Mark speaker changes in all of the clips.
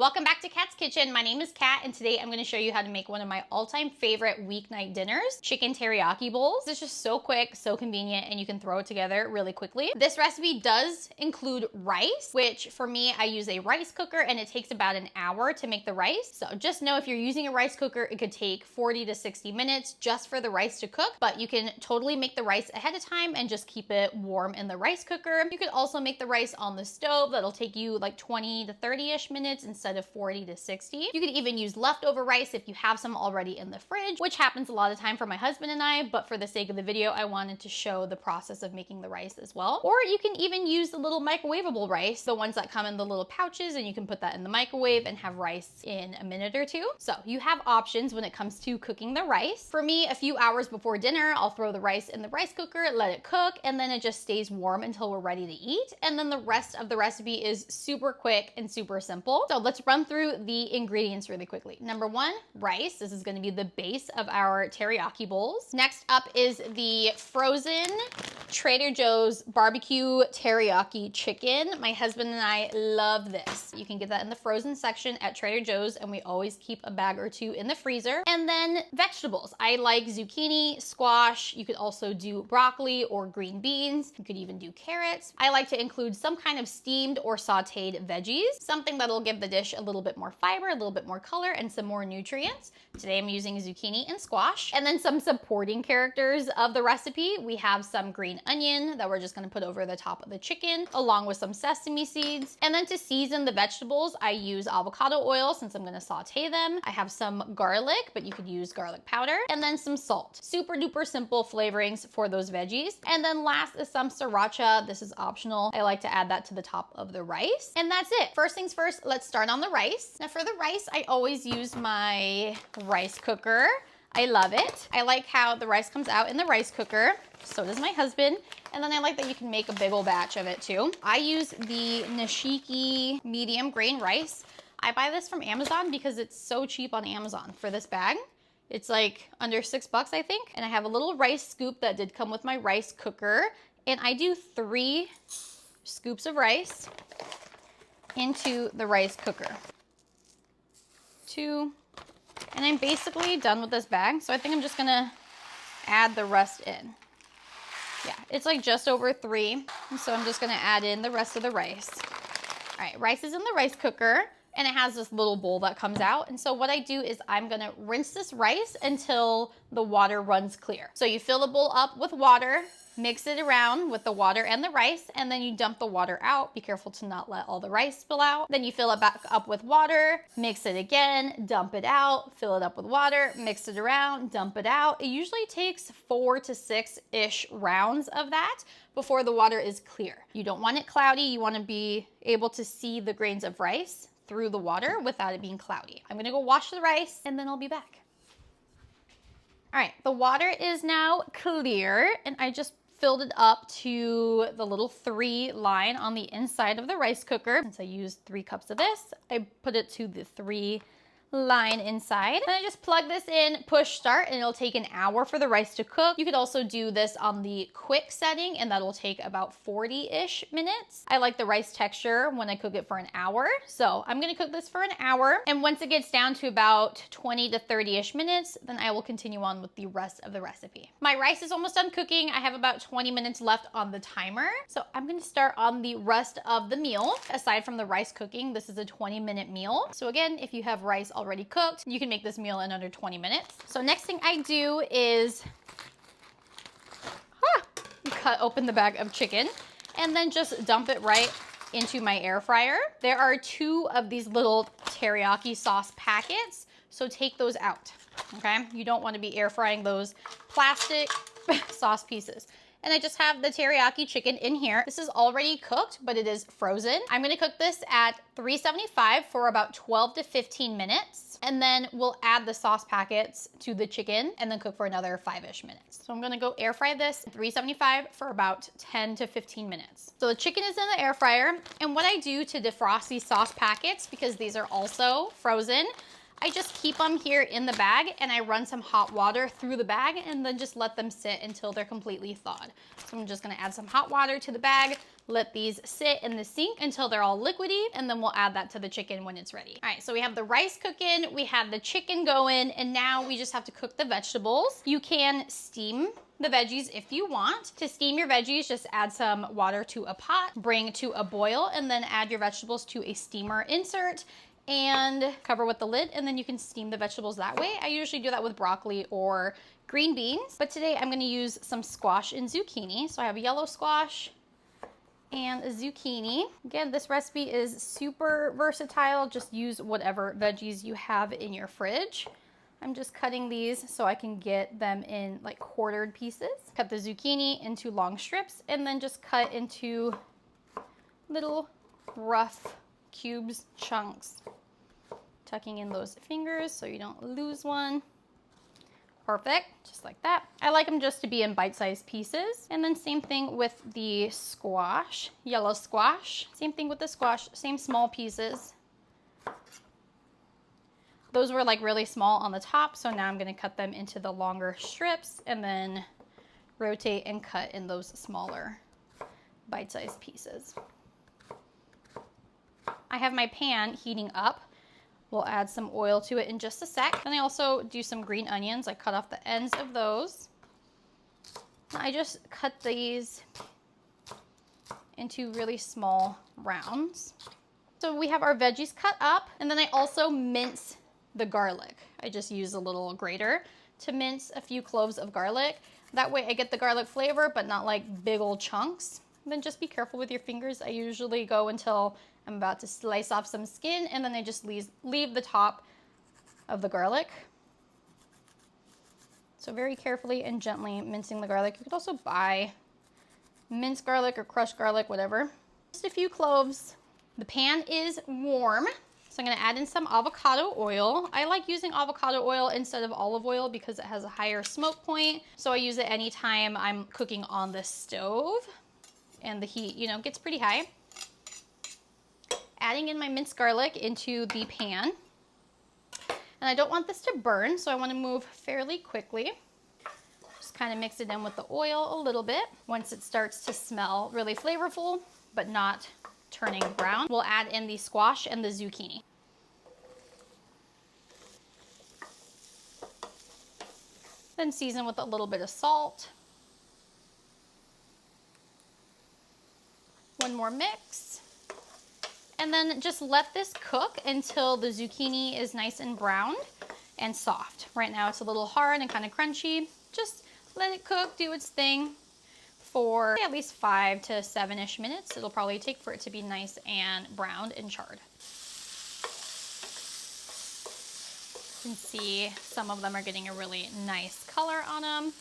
Speaker 1: Welcome back to Kat's Kitchen. My name is Kat, and today I'm going to show you how to make one of my all-time favorite weeknight dinners, chicken teriyaki bowls. It's just so quick, so convenient, and you can throw it together really quickly. This recipe does include rice, which for me, I use a rice cooker, and it takes about an hour to make the rice. So just know if you're using a rice cooker, it could take 40 to 60 minutes just for the rice to cook, but you can totally make the rice ahead of time and just keep it warm in the rice cooker. You could also make the rice on the stove. That'll take you like 20 to 30-ish minutes instead of 40 to 60. You could even use leftover rice if you have some already in the fridge, which happens a lot of time for my husband and I, but for the sake of the video, I wanted to show the process of making the rice as well. Or you can even use the little microwavable rice, the ones that come in the little pouches, and you can put that in the microwave and have rice in a minute or two. So you have options when it comes to cooking the rice. For me, a few hours before dinner, I'll throw the rice in the rice cooker, let it cook, and then it just stays warm until we're ready to eat. And then the rest of the recipe is super quick and super simple. So let's run through the ingredients really quickly. Number one, rice. This is going to be the base of our teriyaki bowls. Next up is the frozen Trader Joe's barbecue teriyaki chicken. My husband and I love this. You can get that in the frozen section at Trader Joe's, and we always keep a bag or two in the freezer. And then vegetables. I like zucchini, squash. You could also do broccoli or green beans. You could even do carrots. I like to include some kind of steamed or sauteed veggies, something that'll give the dish a little bit more fiber, a little bit more color, and some more nutrients. Today I'm using zucchini and squash. And then some supporting characters of the recipe. We have some green onion that we're just gonna put over the top of the chicken, along with some sesame seeds. And then to season the vegetables, I use avocado oil since I'm gonna saute them. I have some garlic, but you could use garlic powder, and then some salt. Super duper simple flavorings for those veggies. And then last is some sriracha. This is optional. I like to add that to the top of the rice. And that's it. First things first, let's start on the rice. Now for the rice, I always use my rice cooker. I love it. I like how the rice comes out in the rice cooker. So does my husband. And then I like that you can make a big old batch of it too. I use the Nishiki medium grain rice. I buy this from Amazon because it's so cheap on Amazon for this bag. It's like under $6, I think. And I have a little rice scoop that did come with my rice cooker. And I do 3 scoops of rice into the rice cooker. 2. And I'm basically done with this bag. So I think I'm just gonna add the rest in. Yeah, it's like just over 3. And so I'm just gonna add in the rest of the rice. All right, rice is in the rice cooker, and it has this little bowl that comes out. And so what I do is I'm gonna rinse this rice until the water runs clear. So you fill the bowl up with water, mix it around with the water and the rice, and then you dump the water out. Be careful to not let all the rice spill out. Then you fill it back up with water, mix it again, dump it out, fill it up with water, mix it around, dump it out. It usually takes 4 to 6-ish rounds of that before the water is clear. You don't want it cloudy. You want to be able to see the grains of rice through the water without it being cloudy. I'm gonna go wash the rice and then I'll be back. All right, the water is now clear, and I just filled it up to the little 3 line on the inside of the rice cooker. Since I used 3 cups of this, I put it to the 3 line inside. And I just plug this in, push start, and it'll take an hour for the rice to cook. You could also do this on the quick setting, and that'll take about 40-ish minutes. I like the rice texture when I cook it for an hour. So I'm gonna cook this for an hour. And once it gets down to about 20 to 30-ish minutes, then I will continue on with the rest of the recipe. My rice is almost done cooking. I have about 20 minutes left on the timer. So I'm gonna start on the rest of the meal. Aside from the rice cooking, this is a 20-minute meal. So again, if you have rice already cooked, you can make this meal in under 20 minutes. So next thing I do is cut open the bag of chicken and then just dump it right into my air fryer. There are 2 of these little teriyaki sauce packets, so take those out, okay? You don't want to be air frying those plastic sauce pieces. And I just have the teriyaki chicken in here. This is already cooked, but it is frozen. I'm gonna cook this at 375 for about 12 to 15 minutes. And then we'll add the sauce packets to the chicken and then cook for another 5-ish minutes. So I'm gonna go air fry this at 375 for about 10 to 15 minutes. So the chicken is in the air fryer. And what I do to defrost these sauce packets, because these are also frozen, I just keep them here in the bag and I run some hot water through the bag and then just let them sit until they're completely thawed. So I'm just gonna add some hot water to the bag, let these sit in the sink until they're all liquidy, and then we'll add that to the chicken when it's ready. All right, so we have the rice cooking, we have the chicken going, and now we just have to cook the vegetables. You can steam the veggies if you want. To steam your veggies, just add some water to a pot, bring to a boil, and then add your vegetables to a steamer insert and cover with the lid, and then you can steam the vegetables that way. I usually do that with broccoli or green beans, but today I'm gonna use some squash and zucchini. So I have yellow squash and a zucchini. Again, this recipe is super versatile. Just use whatever veggies you have in your fridge. I'm just cutting these so I can get them in like quartered pieces. Cut the zucchini into long strips and then just cut into little rough cubes, chunks. Tucking in those fingers so you don't lose one. Perfect, just like that. I like them just to be in bite-sized pieces. And then same thing with the squash, yellow squash. Same thing with the squash, same small pieces. Those were like really small on the top, so now I'm gonna cut them into the longer strips and then rotate and cut in those smaller bite-sized pieces. I have my pan heating up. We'll add some oil to it in just a sec. Then I also do some green onions. I cut off the ends of those. I just cut these into really small rounds. So we have our veggies cut up, and then I also mince the garlic. I just use a little grater to mince a few cloves of garlic. That way I get the garlic flavor, but not like big old chunks. And then just be careful with your fingers. I usually go until I'm about to slice off some skin, and then I just leave the top of the garlic. So very carefully and gently mincing the garlic. You could also buy minced garlic or crushed garlic, whatever. Just a few cloves. The pan is warm, so I'm gonna add in some avocado oil. I like using avocado oil instead of olive oil because it has a higher smoke point. So I use it anytime I'm cooking on the stove and the heat, you know, gets pretty high. Adding in my minced garlic into the pan. And I don't want this to burn, so I want to move fairly quickly. Just kind of mix it in with the oil a little bit. Once it starts to smell really flavorful, but not turning brown, we'll add in the squash and the zucchini. Then season with a little bit of salt. One more mix. And then just let this cook until the zucchini is nice and browned and soft. Right now it's a little hard and kind of crunchy. Just let it cook, do its thing for at least 5 to 7-ish minutes. It'll probably take for it to be nice and browned and charred. You can see some of them are getting a really nice color on them.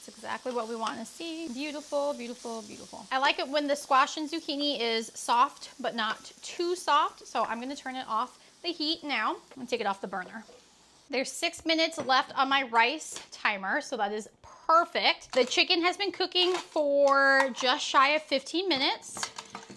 Speaker 1: That's exactly what we want to see. Beautiful, beautiful, beautiful. I like it when the squash and zucchini is soft, but not too soft. So I'm gonna turn it off the heat now and take it off the burner. There's 6 minutes left on my rice timer, so that is perfect. The chicken has been cooking for just shy of 15 minutes.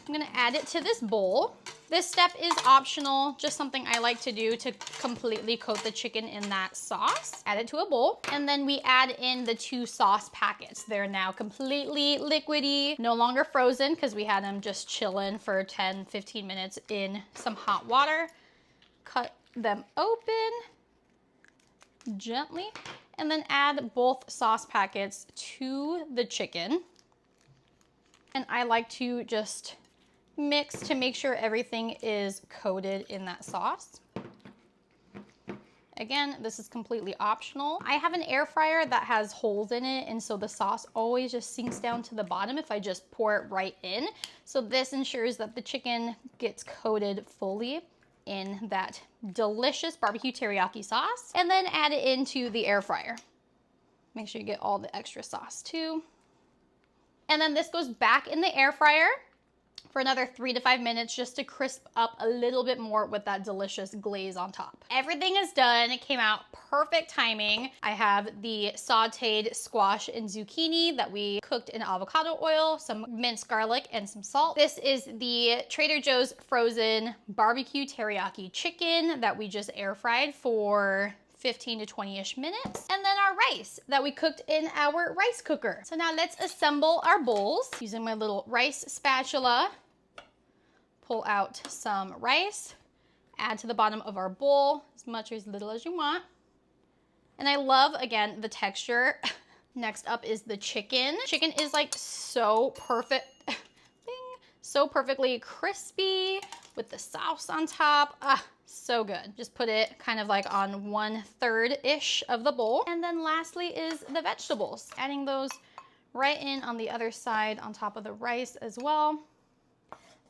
Speaker 1: I'm gonna add it to this bowl. This step is optional, just something I like to do to completely coat the chicken in that sauce. Add it to a bowl, and then we add in the 2 sauce packets. They're now completely liquidy, no longer frozen because we had them just chilling for 10-15 minutes in some hot water. Cut them open gently, and then add both sauce packets to the chicken. And I like to just mix to make sure everything is coated in that sauce. Again, this is completely optional. I have an air fryer that has holes in it, and so the sauce always just sinks down to the bottom if I just pour it right in. So this ensures that the chicken gets coated fully in that delicious barbecue teriyaki sauce, and then add it into the air fryer. Make sure you get all the extra sauce too. And then this goes back in the air fryer for another 3 to 5 minutes just to crisp up a little bit more with that delicious glaze on top. Everything is done. It came out perfect timing. I have the sauteed squash and zucchini that we cooked in avocado oil, some minced garlic, and some salt. This is the Trader Joe's frozen barbecue teriyaki chicken that we just air fried for 15 to 20-ish minutes. And then our rice that we cooked in our rice cooker. So now let's assemble our bowls using my little rice spatula. Pull out some rice, add to the bottom of our bowl, as much or as little as you want. And I love, again, the texture. Next up is the chicken. Chicken is like so perfect, so perfectly crispy with the sauce on top. Ah, so good. Just put it kind of like on 1/3-ish of the bowl. And then lastly is the vegetables. Adding those right in on the other side on top of the rice as well.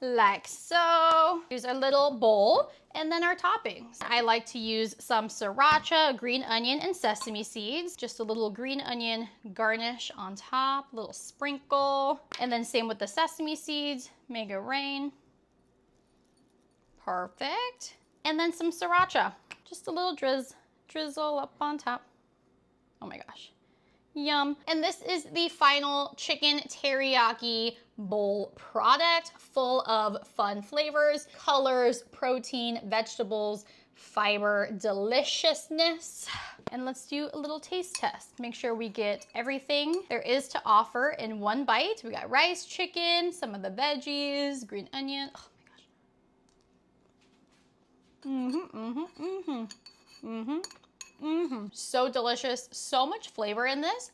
Speaker 1: Like so. Here's our little bowl and then our toppings. I like to use some sriracha, green onion, and sesame seeds. Just a little green onion garnish on top, little sprinkle. And then same with the sesame seeds, make it rain. Perfect. And then some sriracha, just a little drizzle up on top. Oh my gosh. Yum. And this is the final chicken teriyaki bowl product, full of fun flavors, colors, protein, vegetables, fiber, deliciousness. And let's do a little taste test. Make sure we get everything there is to offer in one bite. We got rice, chicken, some of the veggies, green onion. Oh, so delicious, so much flavor in this.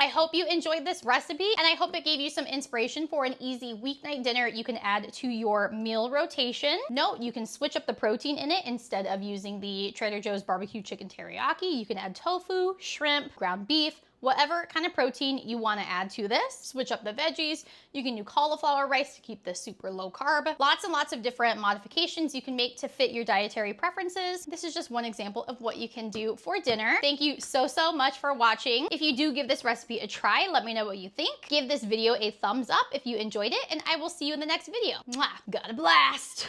Speaker 1: I hope you enjoyed this recipe, and I hope it gave you some inspiration for an easy weeknight dinner you can add to your meal rotation. Note, you can switch up the protein in it. Instead of using the Trader Joe's BBQ Chicken Teriyaki, you can add tofu, shrimp, ground beef, whatever kind of protein you want to add to this. Switch up the veggies. You can do cauliflower rice to keep this super low carb. Lots and lots of different modifications you can make to fit your dietary preferences. This is just one example of what you can do for dinner. Thank you so much for watching. If you do give this recipe a try, let me know what you think. Give this video a thumbs up if you enjoyed it, and I will see you in the next video. Mwah! Got a blast!